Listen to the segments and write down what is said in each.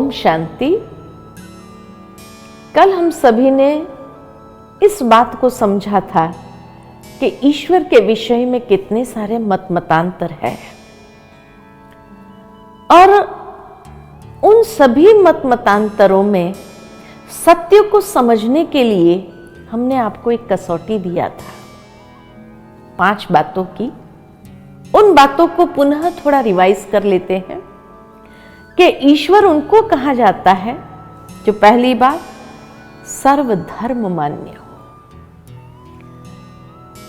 ओम शांति। कल हम सभी ने इस बात को समझा था कि ईश्वर के विषय में कितने सारे मतांतर है और उन सभी मतांतरों में सत्य को समझने के लिए हमने आपको एक कसौटी दिया था 5 बातों की। उन बातों को पुनः थोड़ा रिवाइज कर लेते हैं कि ईश्वर उनको कहा जाता है जो पहली बात सर्वधर्म मान्य हो।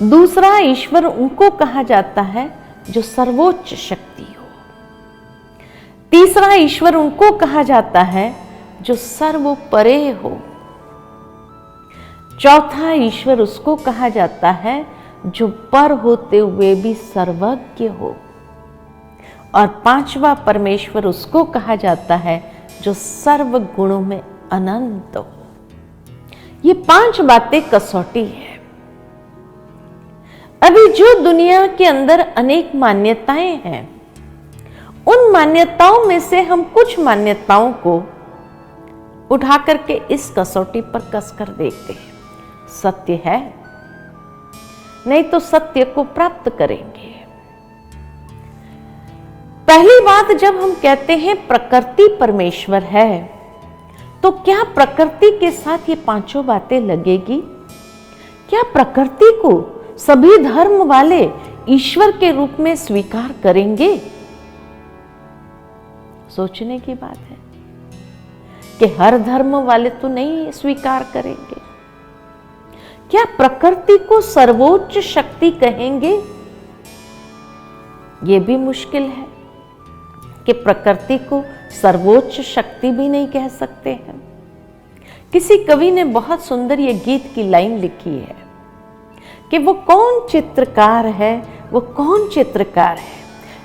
दूसरा, ईश्वर उनको कहा जाता है जो सर्वोच्च शक्ति हो। तीसरा, ईश्वर उनको कहा जाता है जो सर्वोपरे हो। चौथा, ईश्वर उसको कहा जाता है जो पर होते हुए भी सर्वज्ञ हो। और 5वां, परमेश्वर उसको कहा जाता है जो सर्व गुणों में अनंत हो। ये 5 बातें कसौटी है। अभी जो दुनिया के अंदर अनेक मान्यताएं हैं, उन मान्यताओं में से हम कुछ मान्यताओं को उठा करके इस कसौटी पर कसकर देखते हैं। सत्य है, नहीं तो सत्य को प्राप्त करेंगे। पहली बात, जब हम कहते हैं प्रकृति परमेश्वर है, तो क्या प्रकृति के साथ ये 5 बातें लगेगी? क्या प्रकृति को सभी धर्म वाले ईश्वर के रूप में स्वीकार करेंगे? सोचने की बात है कि हर धर्म वाले तो नहीं स्वीकार करेंगे। क्या प्रकृति को सर्वोच्च शक्ति कहेंगे? यह भी मुश्किल है कि प्रकृति को सर्वोच्च शक्ति भी नहीं कह सकते हैं। किसी कवि ने बहुत सुंदर ये गीत की लाइन लिखी है कि वो कौन चित्रकार है, वो कौन चित्रकार है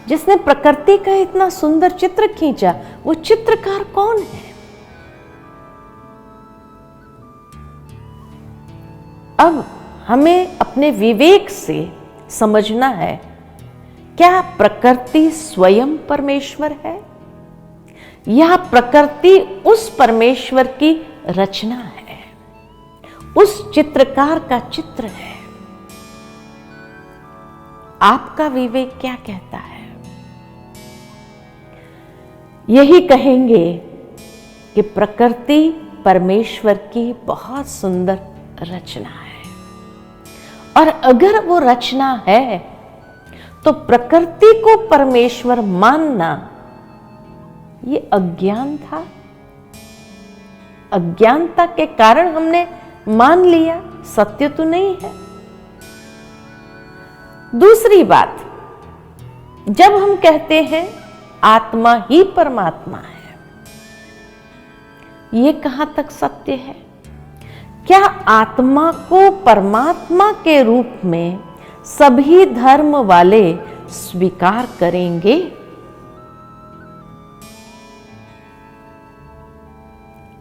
जिसने प्रकृति का इतना सुंदर चित्र खींचा, वो चित्रकार कौन है? अब हमें अपने विवेक से समझना है, क्या प्रकृति स्वयं परमेश्वर है या प्रकृति उस परमेश्वर की रचना है, उस चित्रकार का चित्र है? आपका विवेक क्या कहता है? यही कहेंगे कि प्रकृति परमेश्वर की बहुत सुंदर रचना है। और अगर वो रचना है तो प्रकृति को परमेश्वर मानना ये अज्ञान था। अज्ञानता के कारण हमने मान लिया, सत्य तो नहीं है। दूसरी बात, जब हम कहते हैं आत्मा ही परमात्मा है, ये कहां तक सत्य है? क्या आत्मा को परमात्मा के रूप में सभी धर्म वाले स्वीकार करेंगे?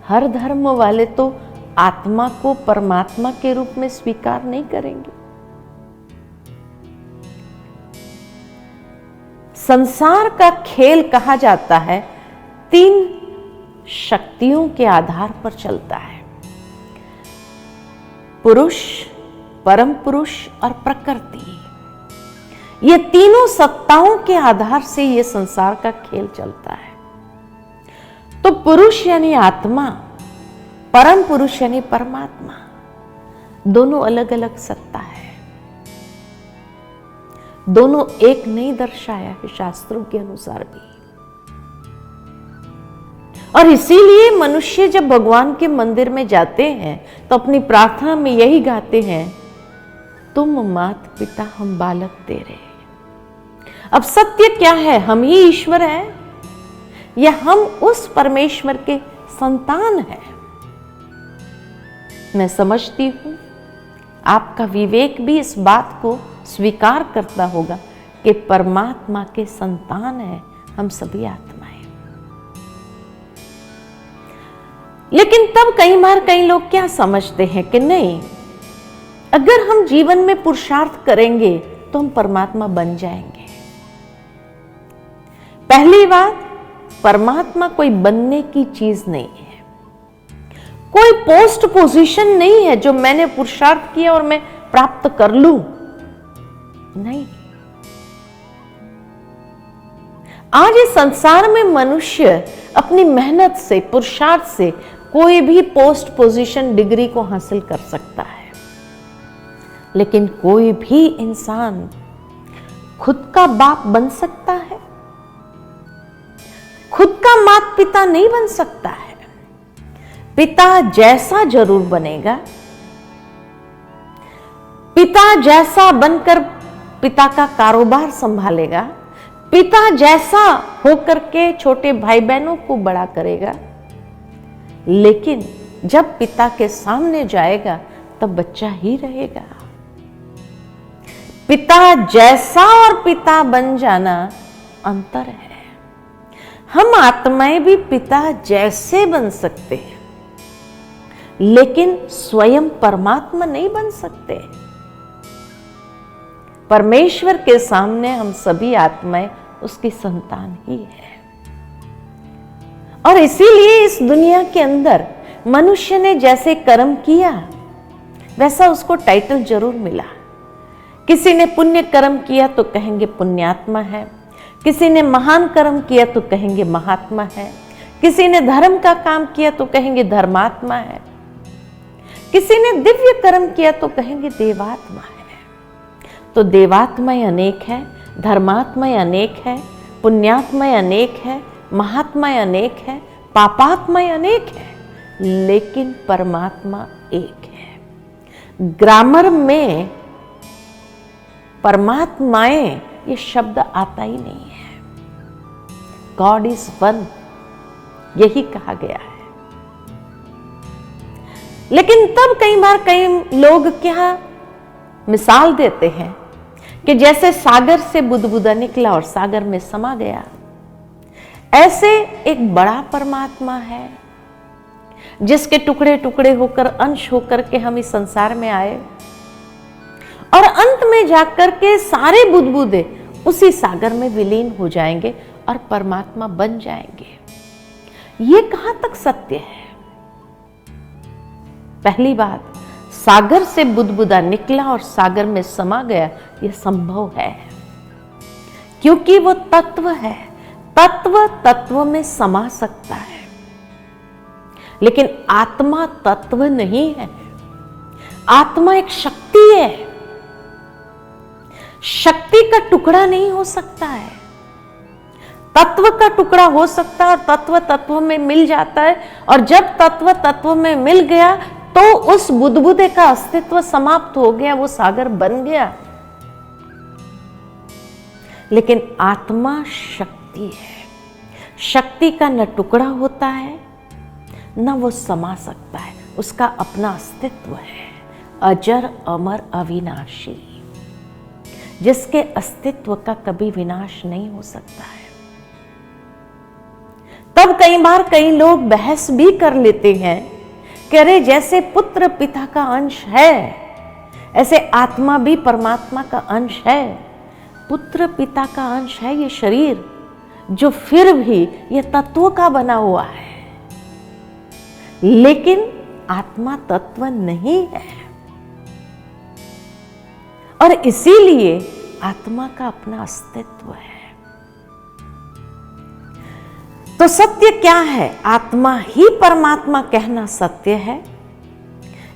हर धर्म वाले तो आत्मा को परमात्मा के रूप में स्वीकार नहीं करेंगे। संसार का खेल कहा जाता है 3 शक्तियों के आधार पर चलता है, पुरुष, परम पुरुष और प्रकृति। ये तीनों सत्ताओं के आधार से ये संसार का खेल चलता है। तो पुरुष यानी आत्मा, परम पुरुष यानी परमात्मा, दोनों अलग अलग सत्ता है। दोनों एक नहीं दर्शाया है शास्त्रों के अनुसार भी। और इसीलिए मनुष्य जब भगवान के मंदिर में जाते हैं तो अपनी प्रार्थना में यही गाते हैं, तुम मात पिता हम बालक तेरे। अब सत्य क्या है? हम ही ईश्वर हैं या हम उस परमेश्वर के संतान हैं? मैं समझती हूं आपका विवेक भी इस बात को स्वीकार करता होगा कि परमात्मा के संतान है हम सभी आत्माएं। लेकिन तब कई बार कई लोग क्या समझते हैं कि नहीं, अगर हम जीवन में पुरुषार्थ करेंगे तो हम परमात्मा बन जाएंगे। पहली बात, परमात्मा कोई बनने की चीज नहीं है, कोई पोस्ट पोजीशन नहीं है जो मैंने पुरुषार्थ किया और मैं प्राप्त कर लूं। नहीं, आज इस संसार में मनुष्य अपनी मेहनत से, पुरुषार्थ से कोई भी पोस्ट पोजीशन, डिग्री को हासिल कर सकता है, लेकिन कोई भी इंसान खुद का बाप बन सकता है, खुद का माता पिता नहीं बन सकता है। पिता जैसा जरूर बनेगा, पिता जैसा बनकर पिता का कारोबार संभालेगा, पिता जैसा होकर के छोटे भाई बहनों को बड़ा करेगा, लेकिन जब पिता के सामने जाएगा तब बच्चा ही रहेगा। पिता जैसा और पिता बन जाना अंतर है। हम आत्माएं भी पिता जैसे बन सकते हैं, लेकिन स्वयं परमात्मा नहीं बन सकते। परमेश्वर के सामने हम सभी आत्माएं उसकी संतान ही है, और इसीलिए इस दुनिया के अंदर मनुष्य ने जैसे कर्म किया वैसा उसको टाइटल जरूर मिला। किसी ने पुण्य कर्म किया तो कहेंगे पुण्यात्मा है, किसी ने महान कर्म किया तो कहेंगे महात्मा है, किसी ने धर्म का काम किया तो कहेंगे धर्मात्मा है, किसी ने दिव्य कर्म किया तो कहेंगे देवात्मा है। तो देवात्माएं अनेक है, धर्मात्माएं अनेक है, पुण्यात्माएं अनेक है, महात्माएं अनेक है, पापात्माएं अनेक है, लेकिन परमात्मा एक है। ग्रामर में परमात्माएं ये शब्द आता ही नहीं है। गॉड इज वन, यही कहा गया है। लेकिन तब कई बार कई लोग क्या मिसाल देते हैं कि जैसे सागर से बुदबुदा निकला और सागर में समा गया, ऐसे एक बड़ा परमात्मा है जिसके टुकड़े टुकड़े होकर, अंश होकर के हम इस संसार में आए, और अंत में जाकर के सारे बुदबुदे उसी सागर में विलीन हो जाएंगे और परमात्मा बन जाएंगे। ये कहां तक सत्य है? पहली बात, सागर से बुदबुदा निकला और सागर में समा गया, यह संभव है क्योंकि वो तत्व है। तत्व तत्व में समा सकता है, लेकिन आत्मा तत्व नहीं है। आत्मा एक शक्ति है, शक्ति का टुकड़ा नहीं हो सकता है। तत्व का टुकड़ा हो सकता है और तत्व तत्व में मिल जाता है, और जब तत्व तत्व में मिल गया तो उस बुदबुदे का अस्तित्व समाप्त हो गया, वो सागर बन गया। लेकिन आत्मा शक्ति है, शक्ति का न टुकड़ा होता है न वो समा सकता है, उसका अपना अस्तित्व है, अजर अमर अविनाशी, जिसके अस्तित्व का कभी विनाश नहीं हो सकता है। तब कई बार कई लोग बहस भी कर लेते हैं कि अरे जैसे पुत्र पिता का अंश है, ऐसे आत्मा भी परमात्मा का अंश है। पुत्र पिता का अंश है ये शरीर, जो फिर भी ये तत्वों का बना हुआ है, लेकिन आत्मा तत्व नहीं है, और इसीलिए आत्मा का अपना अस्तित्व है। तो सत्य क्या है? आत्मा ही परमात्मा कहना सत्य है,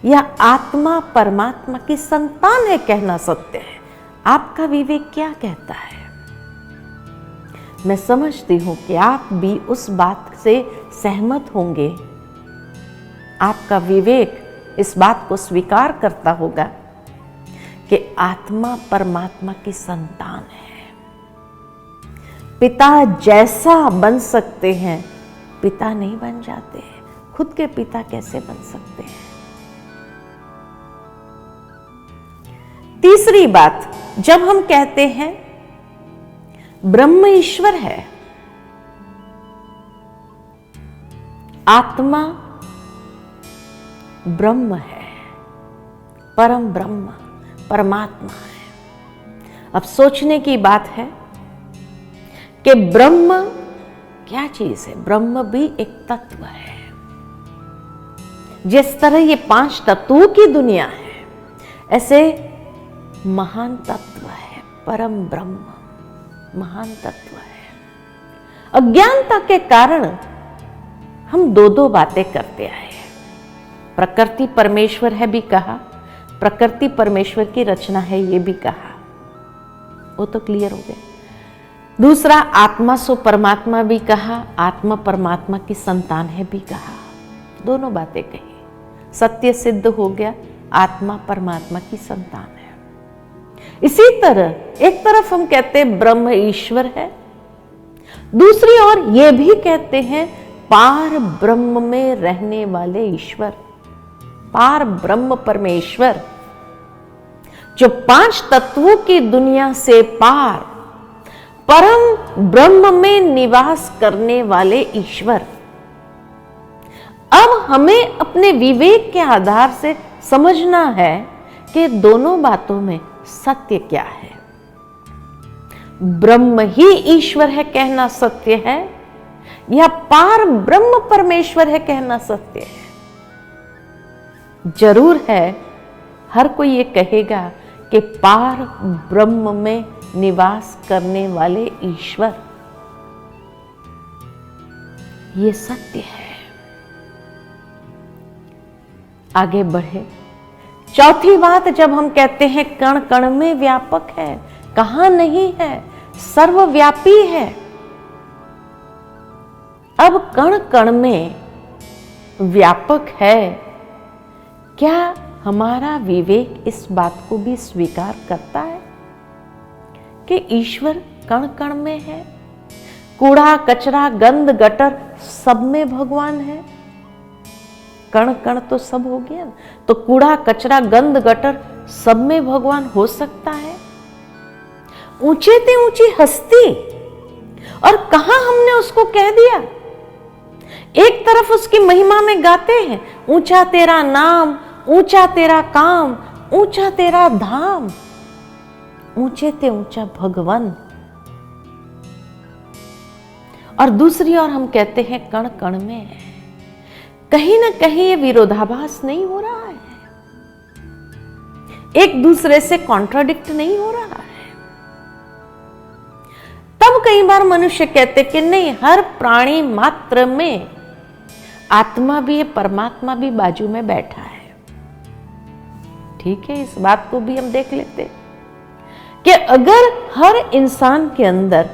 या आत्मा परमात्मा की संतान है कहना सत्य है? आपका विवेक क्या कहता है? मैं समझती हूं कि आप भी उस बात से सहमत होंगे, आपका विवेक इस बात को स्वीकार करता होगा कि आत्मा परमात्मा की संतान है। पिता जैसा बन सकते हैं, पिता नहीं बन जाते हैं। खुद के पिता कैसे बन सकते हैं? तीसरी बात, जब हम कहते हैं ब्रह्म ईश्वर है, आत्मा ब्रह्म है, परम ब्रह्म परमात्मा है। अब सोचने की बात है कि ब्रह्म क्या चीज है? ब्रह्म भी एक तत्व है। जिस तरह ये 5 तत्वों की दुनिया है, ऐसे महान तत्व है, परम ब्रह्म महान तत्व है। अज्ञानता के कारण हम दो बातें करते आए हैं। प्रकृति परमेश्वर है भी कहा, प्रकृति परमेश्वर की रचना है ये भी कहा, वो तो क्लियर हो गया। दूसरा, आत्मा सो परमात्मा भी कहा, आत्मा परमात्मा की संतान है भी कहा। दोनों बातें कही, सत्य सिद्ध हो गया, आत्मा परमात्मा की संतान है। इसी तरह एक तरफ हम कहते हैं ब्रह्म ईश्वर है, दूसरी ओर ये भी कहते हैं पार ब्रह्म में रहने वाले ईश्वर, पार ब्रह्म परमेश्वर, जो 5 तत्वों की दुनिया से पार परम ब्रह्म में निवास करने वाले ईश्वर। अब हमें अपने विवेक के आधार से समझना है कि दोनों बातों में सत्य क्या है। ब्रह्म ही ईश्वर है कहना सत्य है, या पार ब्रह्म परमेश्वर है कहना सत्य है? जरूर है, हर कोई ये कहेगा कि पार ब्रह्म में निवास करने वाले ईश्वर, ये सत्य है। आगे बढ़े। चौथी बात, जब हम कहते हैं कण कण में व्यापक है, कहां नहीं है, सर्वव्यापी है। अब कण कण में व्यापक है, क्या हमारा विवेक इस बात को भी स्वीकार करता है कि ईश्वर कण कण में है? कूड़ा कचरा गंध गटर सब में भगवान है। कण कण तो सब हो गया, तो कूड़ा कचरा गंध गटर सब में भगवान हो सकता है? ऊंचे ते ऊंची हस्ती, और कहां हमने उसको कह दिया? एक तरफ उसकी महिमा में गाते हैं, ऊंचा तेरा नाम, ऊंचा तेरा काम, ऊंचा तेरा धाम, ऊंचे ते ऊंचा भगवान। और दूसरी ओर हम कहते हैं कण कण में है। कहीं ना कहीं ये विरोधाभास नहीं हो रहा है? एक दूसरे से कॉन्ट्राडिक्ट नहीं हो रहा है? तब कई बार मनुष्य कहते कि नहीं, हर प्राणी मात्र में आत्मा भी है, परमात्मा भी बाजू में बैठा है। ठीक है, इस बात को भी हम देख लेते कि अगर हर इंसान के अंदर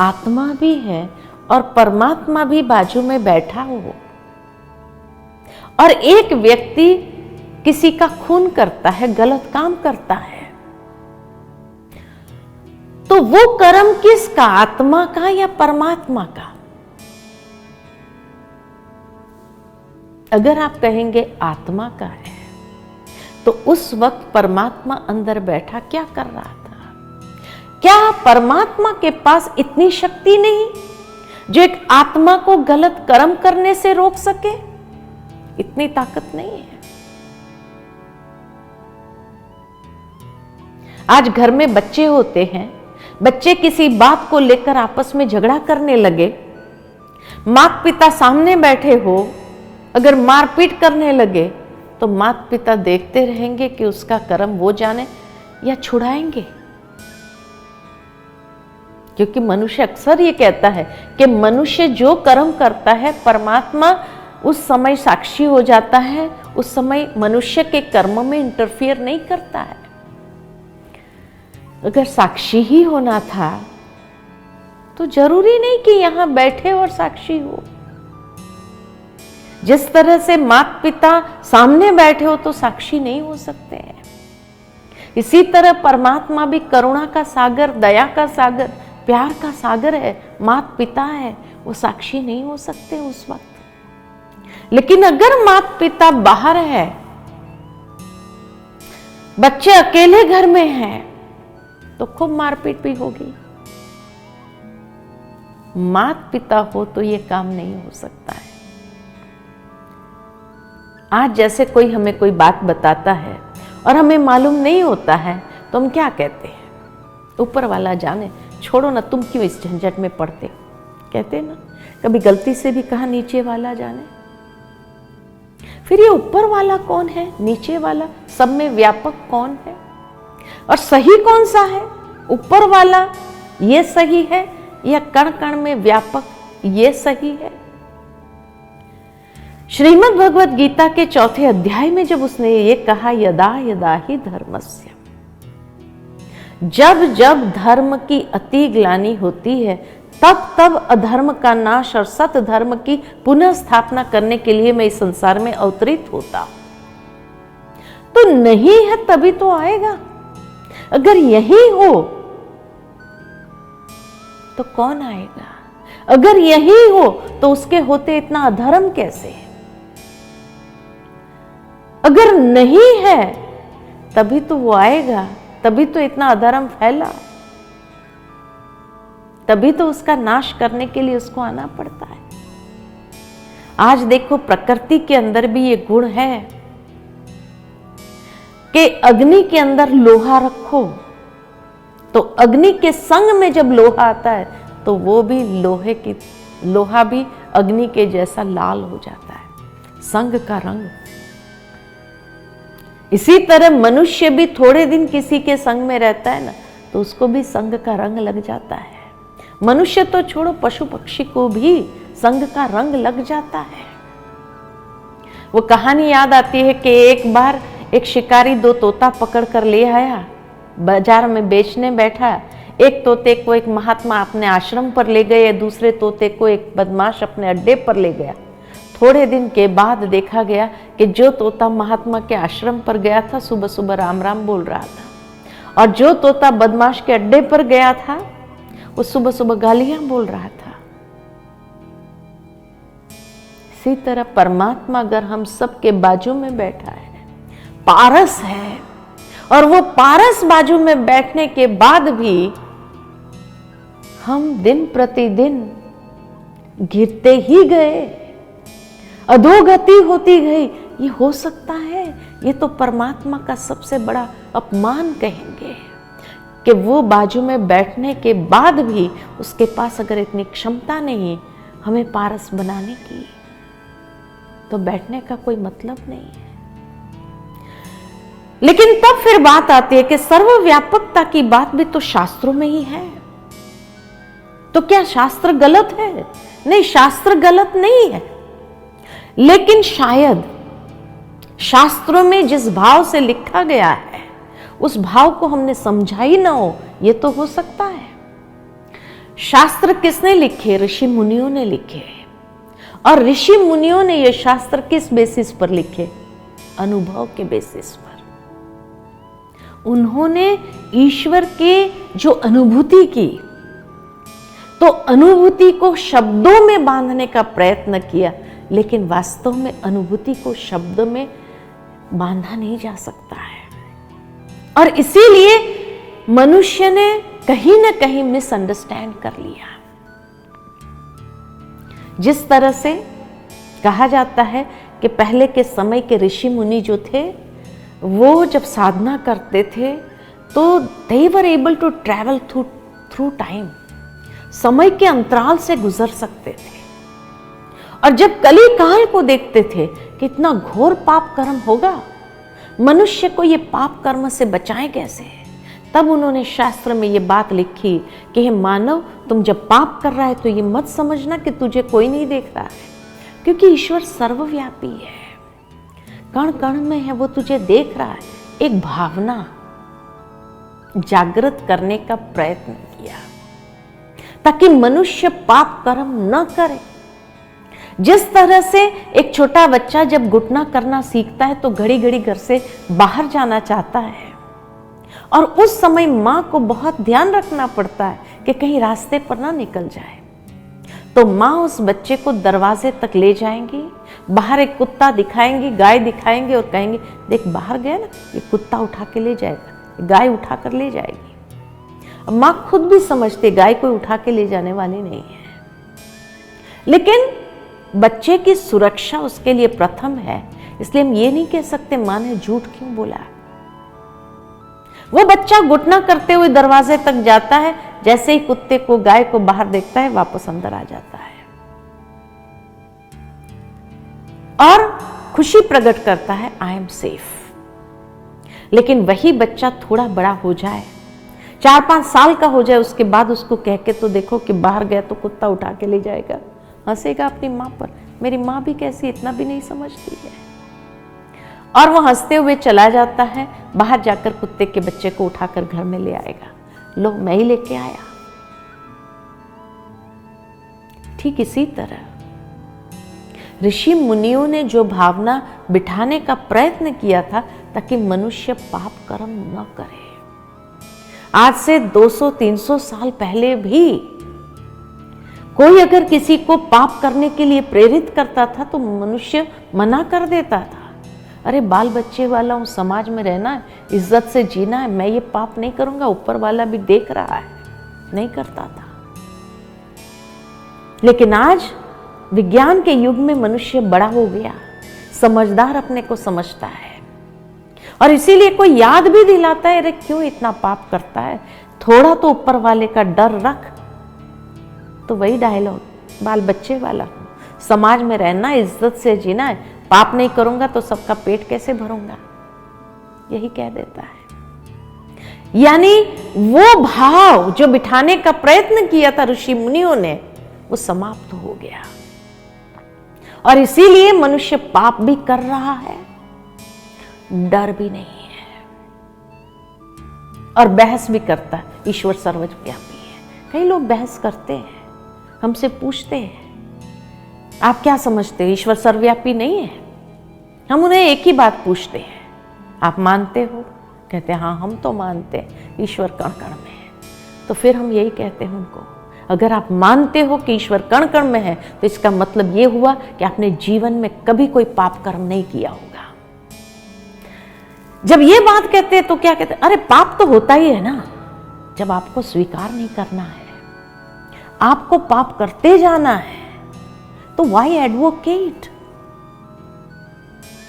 आत्मा भी है और परमात्मा भी बाजू में बैठा हो, और एक व्यक्ति किसी का खून करता है, गलत काम करता है, तो वो कर्म किसका, आत्मा का या परमात्मा का? अगर आप कहेंगे आत्मा का है, तो उस वक्त परमात्मा अंदर बैठा क्या कर रहा था? क्या परमात्मा के पास इतनी शक्ति नहीं जो एक आत्मा को गलत कर्म करने से रोक सके? इतनी ताकत नहीं है। आज घर में बच्चे होते हैं, बच्चे किसी बात को लेकर आपस में झगड़ा करने लगे, माता पिता सामने बैठे हो, अगर मारपीट करने लगे तो माता पिता देखते रहेंगे कि उसका कर्म वो जाने, या छुड़ाएंगे? क्योंकि मनुष्य अक्सर ये कहता है कि मनुष्य जो कर्म करता है, परमात्मा उस समय साक्षी हो जाता है, उस समय मनुष्य के कर्म में इंटरफियर नहीं करता है। अगर साक्षी ही होना था तो जरूरी नहीं कि यहां बैठे और साक्षी हो। जिस तरह से माता पिता सामने बैठे हो तो साक्षी नहीं हो सकते हैं, इसी तरह परमात्मा भी करुणा का सागर, दया का सागर, प्यार का सागर है, माता पिता है, वो साक्षी नहीं हो सकते उस वक्त। लेकिन अगर माता पिता बाहर है, बच्चे अकेले घर में हैं, तो खूब मारपीट भी होगी। माता पिता हो तो ये काम नहीं हो सकता है। आज जैसे कोई हमें कोई बात बताता है और हमें मालूम नहीं होता है, तो हम क्या कहते हैं? ऊपर वाला जाने, छोड़ो ना, तुम क्यों इस झंझट में पड़ते, कहते ना। कभी गलती से भी कहा नीचे वाला जाने। फिर ये ऊपर वाला कौन है, नीचे वाला, सब में व्यापक कौन है, और सही कौन सा है? ऊपर वाला ये सही है या कण कण में व्यापक ये सही है? श्रीमद् भगवत गीता के 4 अध्याय में जब उसने ये कहा, यदा यदा ही धर्मस्य, जब जब धर्म की अति ग्लानि होती है तब तब अधर्म का नाश और सत धर्म की पुनः स्थापना करने के लिए मैं इस संसार में अवतरित होता हूं। तो नहीं है तभी तो आएगा। अगर यही हो तो कौन आएगा? अगर यही हो तो उसके होते इतना अधर्म कैसे? अगर नहीं है तभी तो वो आएगा, तभी तो इतना अधर्म फैला, तभी तो उसका नाश करने के लिए उसको आना पड़ता है। आज देखो प्रकृति के अंदर भी ये गुण है कि अग्नि के अंदर लोहा रखो तो अग्नि के संग में जब लोहा आता है तो वो भी लोहा भी अग्नि के जैसा लाल हो जाता है, संग का रंग। इसी तरह मनुष्य भी थोड़े दिन किसी के संग में रहता है ना तो उसको भी संग का रंग लग जाता है। मनुष्य तो छोड़ो, पशु पक्षी को भी संग का रंग लग जाता है। वो कहानी याद आती है कि एक बार एक शिकारी 2 तोता पकड़ कर ले आया, बाजार में बेचने बैठा। एक तोते को एक महात्मा अपने आश्रम पर ले गए, दूसरे तोते को एक बदमाश अपने अड्डे पर ले गया। थोड़े दिन के बाद देखा गया कि जो तोता महात्मा के आश्रम पर गया था सुबह सुबह राम राम बोल रहा था, और जो तोता बदमाश के अड्डे पर गया था वो सुबह सुबह गालियां बोल रहा था। इसी तरह परमात्मा अगर हम सबके बाजू में बैठा है, पारस है, और वो पारस बाजू में बैठने के बाद भी हम दिन प्रतिदिन गिरते ही गए, अधोगति होती गई, ये हो सकता है? ये तो परमात्मा का सबसे बड़ा अपमान कहेंगे कि वो बाजू में बैठने के बाद भी उसके पास अगर इतनी क्षमता नहीं हमें पारस बनाने की, तो बैठने का कोई मतलब नहीं है। लेकिन तब फिर बात आती है कि सर्वव्यापकता की बात भी तो शास्त्रों में ही है, तो क्या शास्त्र गलत है? नहीं, शास्त्र गलत नहीं है, लेकिन शायद शास्त्रों में जिस भाव से लिखा गया है उस भाव को हमने समझा ही ना हो, ये तो हो सकता है। शास्त्र किसने लिखे? ऋषि मुनियों ने लिखे, और ऋषि मुनियों ने ये शास्त्र किस बेसिस पर लिखे? अनुभव के बेसिस पर। उन्होंने ईश्वर के जो अनुभूति की, तो अनुभूति को शब्दों में बांधने का प्रयत्न किया, लेकिन वास्तव में अनुभूति को शब्द में बांधा नहीं जा सकता है। और इसीलिए मनुष्य ने कहीं ना कहीं मिसअंडरस्टैंड कर लिया। जिस तरह से कहा जाता है कि पहले के समय के ऋषि मुनि जो थे वो जब साधना करते थे तो they were able to travel through time, समय के अंतराल से गुजर सकते थे। और जब कली काल को देखते थे कि इतना घोर पाप कर्म होगा, मनुष्य को ये पाप कर्म से बचाएं कैसे, तब उन्होंने शास्त्र में ये बात लिखी कि हे मानव, तुम जब पाप कर रहा है तो ये मत समझना कि तुझे कोई नहीं देख रहा है, क्योंकि ईश्वर सर्वव्यापी है, कण कण में है, वो तुझे देख रहा है। एक भावना जागृत करने का प्रयत्न किया ताकि मनुष्य पाप कर्म न करे। जिस तरह से एक छोटा बच्चा जब घुटना करना सीखता है तो घड़ी घड़ी घर से बाहर जाना चाहता है, और उस समय मां को बहुत ध्यान रखना पड़ता है कि कहीं रास्ते पर ना निकल जाए, तो मां उस बच्चे को दरवाजे तक ले जाएंगी, बाहर एक कुत्ता दिखाएंगी, गाय दिखाएंगे और कहेंगे देख बाहर गया ना, ये कुत्ता उठा के ले जाएगा, गाय उठा कर ले जाएगी। अब मां खुद भी समझती गाय कोई उठा के ले जाने वाली नहीं है, लेकिन बच्चे की सुरक्षा उसके लिए प्रथम है, इसलिए हम ये नहीं कह सकते मां ने झूठ क्यों बोला। वो बच्चा घुटना करते हुए दरवाजे तक जाता है, जैसे ही कुत्ते को गाय को बाहर देखता है वापस अंदर आ जाता है। और खुशी प्रकट करता है, आई एम सेफ। लेकिन वही बच्चा थोड़ा बड़ा हो जाए, 4-5 साल का हो जाए, उसके बाद उसको कह के तो देखो कि बाहर गया तो कुत्ता उठा के ले जाएगा, हंसेगा अपनी माँ पर, मेरी माँ भी कैसी, इतना भी नहीं समझती है। और वो हंसते हुए चला जाता है, बाहर जाकर कुत्ते के बच्चे को उठाकर घर में ले आएगा, लो मैं ही लेके आया। ठीक इसी तरह ऋषि मुनियों ने जो भावना बिठाने का प्रयत्न किया था ताकि मनुष्य पाप कर्म न करे, आज से 200-300 साल पहले भी कोई अगर किसी को पाप करने के लिए प्रेरित करता था तो मनुष्य मना कर देता था, अरे बाल बच्चे वाला हूं, समाज में रहना है, इज्जत से जीना है, मैं ये पाप नहीं करूंगा, ऊपर वाला भी देख रहा है, नहीं करता था। लेकिन आज विज्ञान के युग में मनुष्य बड़ा हो गया, समझदार अपने को समझता है, और इसीलिए कोई याद भी दिलाता है, अरे क्यों इतना पाप करता है, थोड़ा तो ऊपर वाले का डर रख। तो वही डायलॉग, बाल बच्चे वाला, समाज में रहना, इज्जत से जीना है, पाप नहीं करूंगा तो सबका पेट कैसे भरूंगा, यही कह देता है। यानी वो भाव जो बिठाने का प्रयत्न किया था ऋषि मुनियों ने, वो समाप्त हो गया, और इसीलिए मनुष्य पाप भी कर रहा है, डर भी नहीं है, और बहस भी करता है, ईश्वर सर्वव्यापी है। कई लोग बहस करते हैं, हमसे पूछते हैं आप क्या समझते हो, ईश्वर सर्वव्यापी नहीं है? हम उन्हें एक ही बात पूछते हैं, आप मानते हो? कहते हैं हाँ हम तो मानते हैं, ईश्वर कण कण में है। तो फिर हम यही कहते हैं उनको, अगर आप मानते हो कि ईश्वर कण कण में है तो इसका मतलब ये हुआ कि आपने जीवन में कभी कोई पाप कर्म नहीं किया होगा। जब ये बात कहते हैं तो क्या कहते हैं, अरे पाप तो होता ही है ना, जब आपको स्वीकार नहीं करना है, आपको पाप करते जाना है, तो वाई एडवोकेट,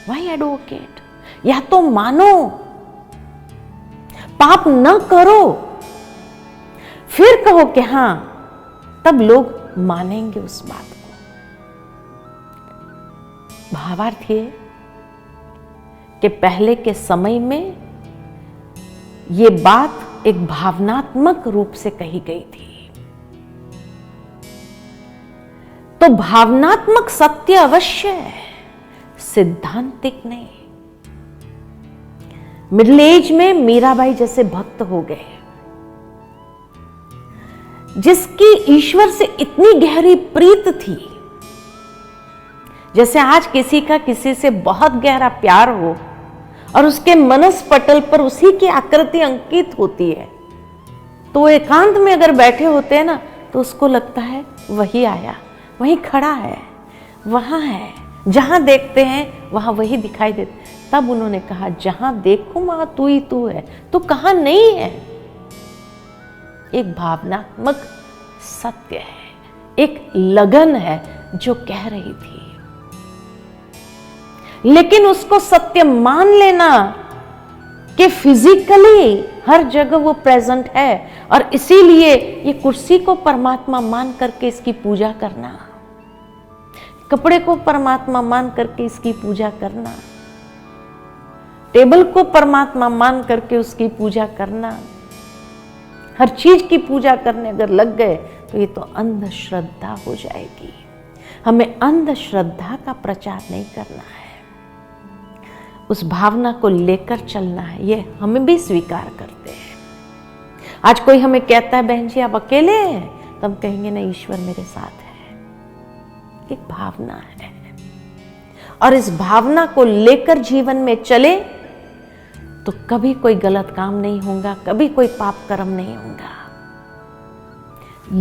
वाई एडवोकेट? या तो मानो, पाप न करो, फिर कहो कि हां, तब लोग मानेंगे उस बात को। भावार्थ ये कि पहले के समय में ये बात एक भावनात्मक रूप से कही गई थी, तो भावनात्मक सत्य अवश्य है, सिद्धांतिक नहीं। मिडिल एज में मीराबाई जैसे भक्त हो गए, जिसकी ईश्वर से इतनी गहरी प्रीत थी, जैसे आज किसी का किसी से बहुत गहरा प्यार हो और उसके मनस पटल पर उसी की आकृति अंकित होती है, तो एकांत में अगर बैठे होते हैं ना तो उसको लगता है वही आया, वही खड़ा है, वहां है, जहां देखते हैं वहां वही दिखाई देता। तब उन्होंने कहा जहां देखो वहां तू ही तू है, तो कहां नहीं है। एक भावनात्मक सत्य है, एक लगन है जो कह रही थी, लेकिन उसको सत्य मान लेना कि फिजिकली हर जगह वो प्रेजेंट है, और इसीलिए ये कुर्सी को परमात्मा मान करके इसकी पूजा करना, कपड़े को परमात्मा मान करके इसकी पूजा करना, टेबल को परमात्मा मान करके उसकी पूजा करना, हर चीज की पूजा करने अगर लग गए तो ये तो अंधश्रद्धा हो जाएगी। हमें अंधश्रद्धा का प्रचार नहीं करना है, उस भावना को लेकर चलना है, ये हमें भी स्वीकार करते हैं। आज कोई हमें कहता है बहन जी आप अकेले हैं, तो हम कहेंगे नहीं, ईश्वर मेरे साथ है। एक भावना है, और इस भावना को लेकर जीवन में चले तो कभी कोई गलत काम नहीं होगा, कभी कोई पाप कर्म नहीं होगा।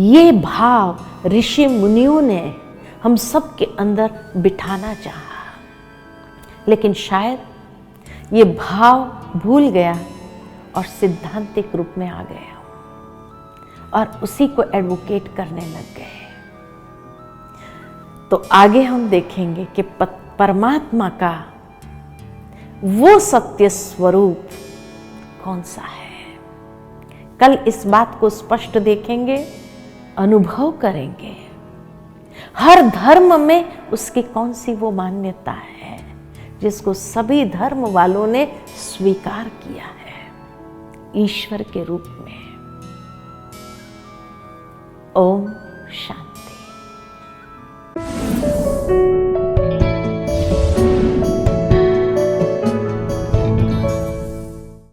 ये भाव ऋषि मुनियों ने हम सब के अंदर बिठाना चाहा, लेकिन शायद ये भाव भूल गया और सिद्धांतिक रूप में आ गया और उसी को एडवोकेट करने लग गए। तो आगे हम देखेंगे कि परमात्मा का वो सत्य स्वरूप कौन सा है। कल इस बात को स्पष्ट देखेंगे, अनुभव करेंगे। हर धर्म में उसकी कौन सी वो मान्यता है जिसको सभी धर्म वालों ने स्वीकार किया है ईश्वर के रूप में। ओम शांति।